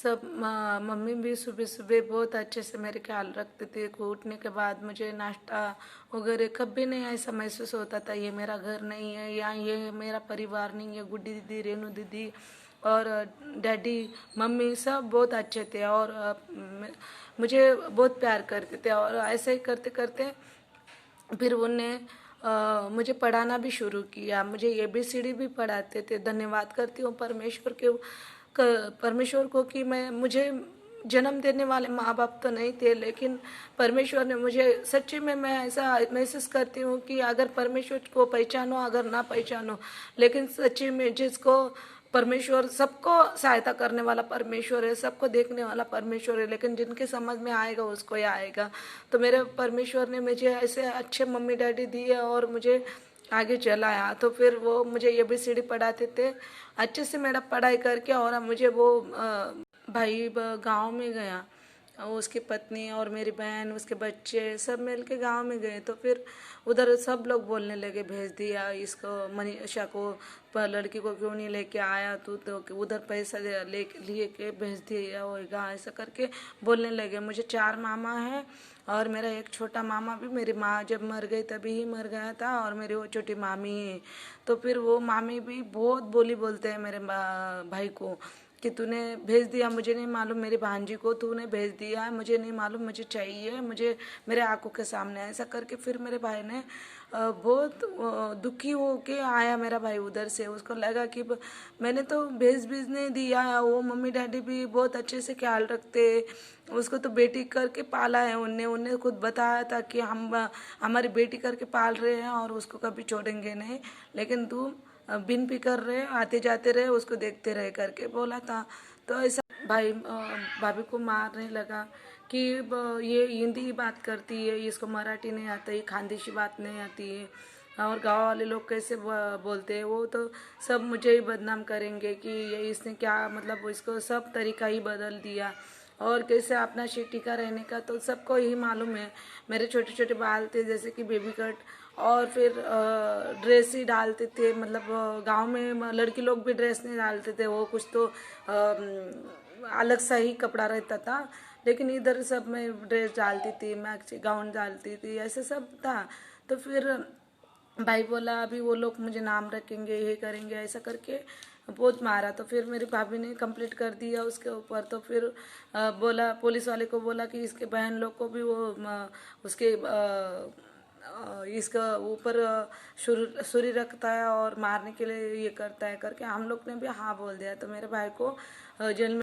सब मम्मी भी सुबह सुबह बहुत अच्छे से मेरे ख्याल रखते थे। उठने के बाद मुझे नाश्ता वगैरह कभी नहीं ऐसा महसूस होता था ये मेरा घर नहीं है या ये मेरा परिवार नहीं है। गुड्डी दीदी, रेनू दीदी और डैडी, मम्मी सब बहुत अच्छे थे और मुझे बहुत प्यार करते थे। और ऐसे ही करते करते फिर उन्हें मुझे पढ़ाना भी शुरू किया। मुझे ABCD भी पढ़ाते थे। धन्यवाद करती हूँ परमेश्वर को कि मुझे जन्म देने वाले माँ बाप तो नहीं थे, लेकिन परमेश्वर ने मुझे सच्ची में, मैं ऐसा महसूस करती हूँ कि अगर परमेश्वर को पहचानो, अगर ना पहचानो, लेकिन सच्ची में जिसको परमेश्वर, सबको सहायता करने वाला परमेश्वर है, सबको देखने वाला परमेश्वर है, लेकिन जिनके समझ में आएगा उसको ही आएगा। तो मेरे परमेश्वर ने मुझे ऐसे अच्छे मम्मी डैडी दिए और मुझे आगे चलाया। तो फिर वो मुझे ABCD पढ़ाते थे अच्छे से, मेरा पढ़ाई करके। और मुझे वो भाई गांव में गया, उसकी पत्नी और मेरी बहन, उसके बच्चे सब मिल के गाँव में गए। तो फिर उधर सब लोग बोलने लगे, भेज दिया इसको, मनीषा को, पर लड़की को क्यों नहीं लेके आया तू, तो उधर पैसा लिए के भेज दिया होगा, ऐसा करके बोलने लगे। मुझे 4 मामा हैं और मेरा एक छोटा मामा भी मेरी माँ जब मर गई तभी ही मर गया था, और मेरी वो छोटी मामी है। तो फिर वो मामी भी बहुत बोली बोलते हैं मेरे भाई को कि तूने भेज दिया, मुझे नहीं मालूम, मेरी भांजी को तूने भेज दिया, मुझे नहीं मालूम, मुझे चाहिए, मुझे मेरे आंखों के सामने, ऐसा करके। फिर मेरे भाई ने बहुत दुखी हो के आया मेरा भाई उधर से। उसको लगा कि मैंने तो भेज नहीं दिया, वो मम्मी डैडी भी बहुत अच्छे से ख्याल रखते, उसको तो बेटी करके पाला है उनने उनने खुद बताया था कि हम हमारी बेटी करके पाल रहे हैं और उसको कभी छोड़ेंगे नहीं, लेकिन तू बिन फिकर रहे, आते जाते रहे, उसको देखते रहे करके बोला था। तो ऐसा भाई भाभी को मारने लगा कि ये हिंदी बात करती है, इसको मराठी नहीं आता, ये खानदेशी बात नहीं आती है, और गांव वाले लोग कैसे बोलते हैं, वो तो सब मुझे ही बदनाम करेंगे कि ये इसने क्या, मतलब इसको सब तरीका ही बदल दिया। और कैसे अपना सिटी का रहने का तो सबको ही मालूम है। मेरे छोटे छोटे बाल थे जैसे कि बेबी कट, और फिर ड्रेस ही डालते थे, मतलब गांव में लड़की लोग भी ड्रेस नहीं डालते थे, वो कुछ तो अलग सा ही कपड़ा रहता था, लेकिन इधर सब मैं ड्रेस डालती थी, मैक्सी गाउन डालती थी, ऐसे सब था। तो फिर भाई बोला अभी वो लोग मुझे नाम रखेंगे, ये करेंगे, ऐसा करके बहुत मारा। तो फिर मेरी भाभी ने कंप्लीट कर दिया उसके ऊपर। तो फिर बोला, पुलिस वाले को बोला कि इसके बहन लोग को भी वो उसके इसका ऊपर छुरी रखता है और मारने के लिए ये करता है करके हम लोग ने भी हाँ बोल दिया। तो मेरे भाई को जेल में